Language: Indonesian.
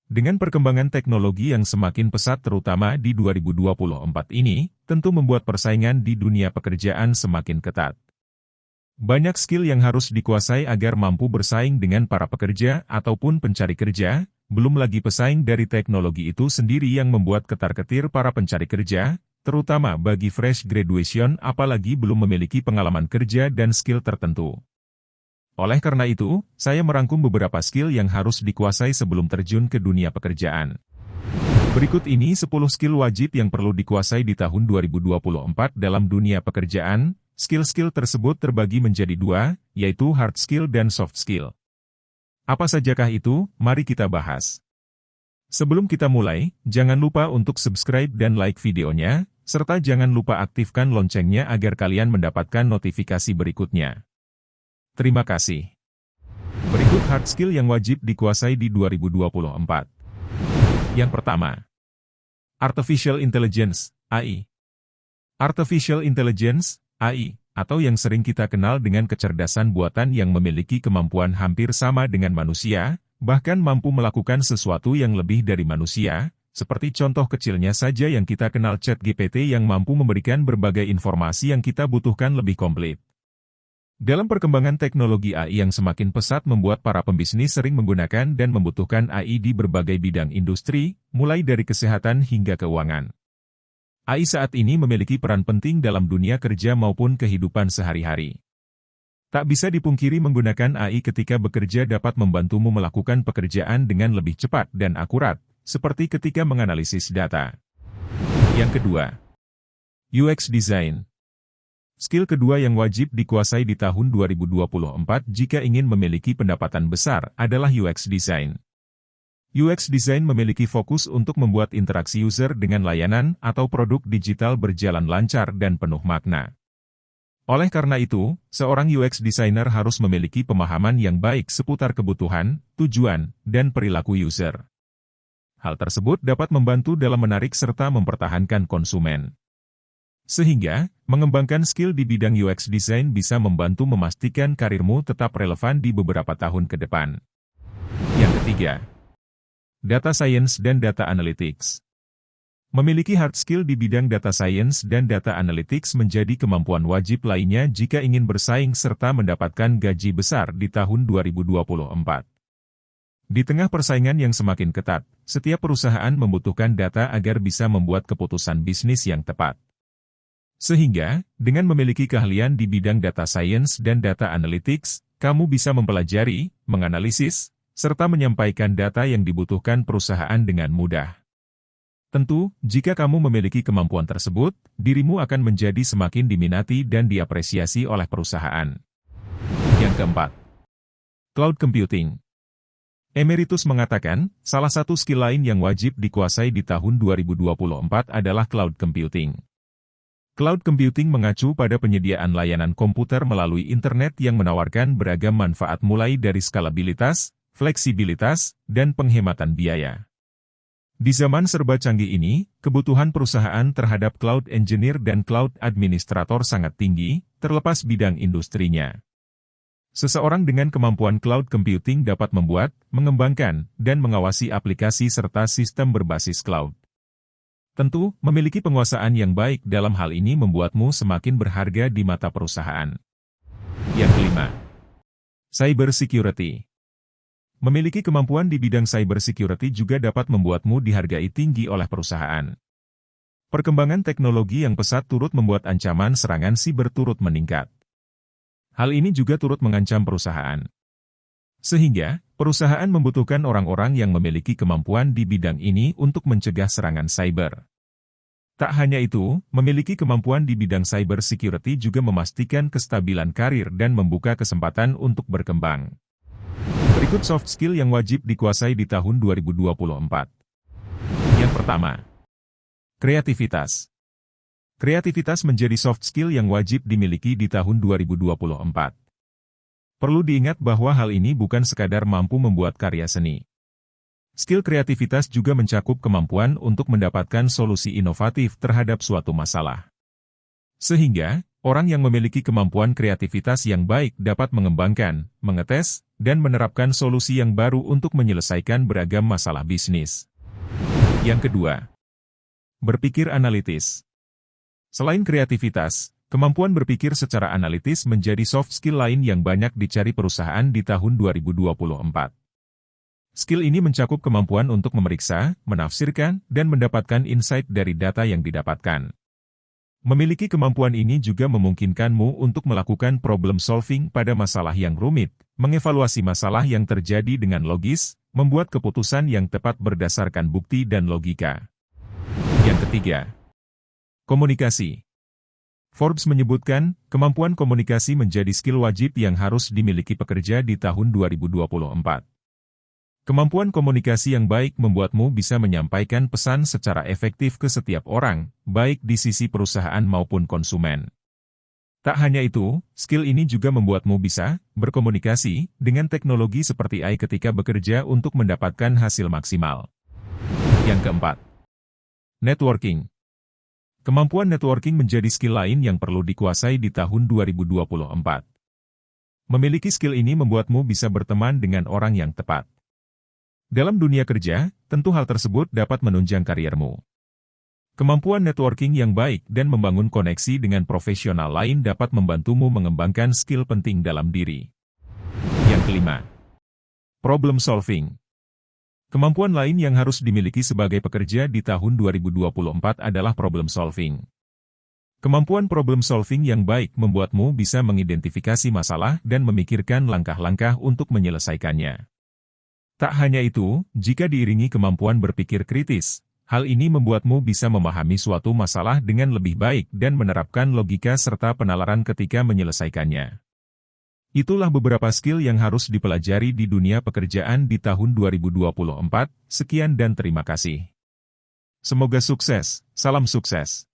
Dengan perkembangan teknologi yang semakin pesat terutama di 2024 ini, tentu membuat persaingan di dunia pekerjaan semakin ketat. Banyak skill yang harus dikuasai agar mampu bersaing dengan para pekerja ataupun pencari kerja, belum lagi pesaing dari teknologi itu sendiri yang membuat ketar-ketir para pencari kerja, terutama bagi fresh graduation apalagi belum memiliki pengalaman kerja dan skill tertentu. Oleh karena itu, saya merangkum beberapa skill yang harus dikuasai sebelum terjun ke dunia pekerjaan. Berikut ini 10 skill wajib yang perlu dikuasai di tahun 2024 dalam dunia pekerjaan. Skill-skill tersebut terbagi menjadi dua, yaitu hard skill dan soft skill. Apa sajakah itu? Mari kita bahas. Sebelum kita mulai, jangan lupa untuk subscribe dan like videonya, serta jangan lupa aktifkan loncengnya agar kalian mendapatkan notifikasi berikutnya. Terima kasih. Berikut hard skill yang wajib dikuasai di 2024. Yang pertama, Artificial Intelligence, AI. Artificial Intelligence, AI, atau yang sering kita kenal dengan kecerdasan buatan yang memiliki kemampuan hampir sama dengan manusia, bahkan mampu melakukan sesuatu yang lebih dari manusia, seperti contoh kecilnya saja yang kita kenal ChatGPT yang mampu memberikan berbagai informasi yang kita butuhkan lebih komplit. Dalam perkembangan teknologi AI yang semakin pesat membuat para pembisnis sering menggunakan dan membutuhkan AI di berbagai bidang industri, mulai dari kesehatan hingga keuangan. AI saat ini memiliki peran penting dalam dunia kerja maupun kehidupan sehari-hari. Tak bisa dipungkiri menggunakan AI ketika bekerja dapat membantumu melakukan pekerjaan dengan lebih cepat dan akurat, seperti ketika menganalisis data. Yang kedua, UX Design. Skill kedua yang wajib dikuasai di tahun 2024 jika ingin memiliki pendapatan besar adalah UX Design. UX Design memiliki fokus untuk membuat interaksi user dengan layanan atau produk digital berjalan lancar dan penuh makna. Oleh karena itu, seorang UX Designer harus memiliki pemahaman yang baik seputar kebutuhan, tujuan, dan perilaku user. Hal tersebut dapat membantu dalam menarik serta mempertahankan konsumen. Sehingga, mengembangkan skill di bidang UX Design bisa membantu memastikan karirmu tetap relevan di beberapa tahun ke depan. Yang ketiga, Data Science dan Data Analytics. Memiliki hard skill di bidang Data Science dan Data Analytics menjadi kemampuan wajib lainnya jika ingin bersaing serta mendapatkan gaji besar di tahun 2024. Di tengah persaingan yang semakin ketat, setiap perusahaan membutuhkan data agar bisa membuat keputusan bisnis yang tepat. Sehingga, dengan memiliki keahlian di bidang data science dan data analytics, kamu bisa mempelajari, menganalisis, serta menyampaikan data yang dibutuhkan perusahaan dengan mudah. Tentu, jika kamu memiliki kemampuan tersebut, dirimu akan menjadi semakin diminati dan diapresiasi oleh perusahaan. Yang keempat, Cloud Computing. Emeritus mengatakan, salah satu skill lain yang wajib dikuasai di tahun 2024 adalah Cloud Computing. Cloud computing mengacu pada penyediaan layanan komputer melalui internet yang menawarkan beragam manfaat mulai dari skalabilitas, fleksibilitas, dan penghematan biaya. Di zaman serba canggih ini, kebutuhan perusahaan terhadap cloud engineer dan cloud administrator sangat tinggi, terlepas bidang industrinya. Seseorang dengan kemampuan cloud computing dapat membuat, mengembangkan, dan mengawasi aplikasi serta sistem berbasis cloud. Tentu, memiliki penguasaan yang baik dalam hal ini membuatmu semakin berharga di mata perusahaan. Yang kelima, Cyber Security. Memiliki kemampuan di bidang cyber security juga dapat membuatmu dihargai tinggi oleh perusahaan. Perkembangan teknologi yang pesat turut membuat ancaman serangan siber turut meningkat. Hal ini juga turut mengancam perusahaan. Sehingga, perusahaan membutuhkan orang-orang yang memiliki kemampuan di bidang ini untuk mencegah serangan cyber. Tak hanya itu, memiliki kemampuan di bidang cyber security juga memastikan kestabilan karir dan membuka kesempatan untuk berkembang. Berikut soft skill yang wajib dikuasai di tahun 2024. Yang pertama, kreativitas. Kreativitas menjadi soft skill yang wajib dimiliki di tahun 2024. Perlu diingat bahwa hal ini bukan sekadar mampu membuat karya seni. Skill kreativitas juga mencakup kemampuan untuk mendapatkan solusi inovatif terhadap suatu masalah. Sehingga, orang yang memiliki kemampuan kreativitas yang baik dapat mengembangkan, mengetes, dan menerapkan solusi yang baru untuk menyelesaikan beragam masalah bisnis. Yang kedua, berpikir analitis. Selain kreativitas, kemampuan berpikir secara analitis menjadi soft skill lain yang banyak dicari perusahaan di tahun 2024. Skill ini mencakup kemampuan untuk memeriksa, menafsirkan, dan mendapatkan insight dari data yang didapatkan. Memiliki kemampuan ini juga memungkinkanmu untuk melakukan problem solving pada masalah yang rumit, mengevaluasi masalah yang terjadi dengan logis, membuat keputusan yang tepat berdasarkan bukti dan logika. Yang ketiga, komunikasi. Forbes menyebutkan, kemampuan komunikasi menjadi skill wajib yang harus dimiliki pekerja di tahun 2024. Kemampuan komunikasi yang baik membuatmu bisa menyampaikan pesan secara efektif ke setiap orang, baik di sisi perusahaan maupun konsumen. Tak hanya itu, skill ini juga membuatmu bisa berkomunikasi dengan teknologi seperti AI ketika bekerja untuk mendapatkan hasil maksimal. Yang keempat, networking. Kemampuan networking menjadi skill lain yang perlu dikuasai di tahun 2024. Memiliki skill ini membuatmu bisa berteman dengan orang yang tepat. Dalam dunia kerja, tentu hal tersebut dapat menunjang kariermu. Kemampuan networking yang baik dan membangun koneksi dengan profesional lain dapat membantumu mengembangkan skill penting dalam diri. Yang kelima, problem solving. Kemampuan lain yang harus dimiliki sebagai pekerja di tahun 2024 adalah problem solving. Kemampuan problem solving yang baik membuatmu bisa mengidentifikasi masalah dan memikirkan langkah-langkah untuk menyelesaikannya. Tak hanya itu, jika diiringi kemampuan berpikir kritis, hal ini membuatmu bisa memahami suatu masalah dengan lebih baik dan menerapkan logika serta penalaran ketika menyelesaikannya. Itulah beberapa skill yang harus dipelajari di dunia pekerjaan di tahun 2024. Sekian dan terima kasih. Semoga sukses, salam sukses.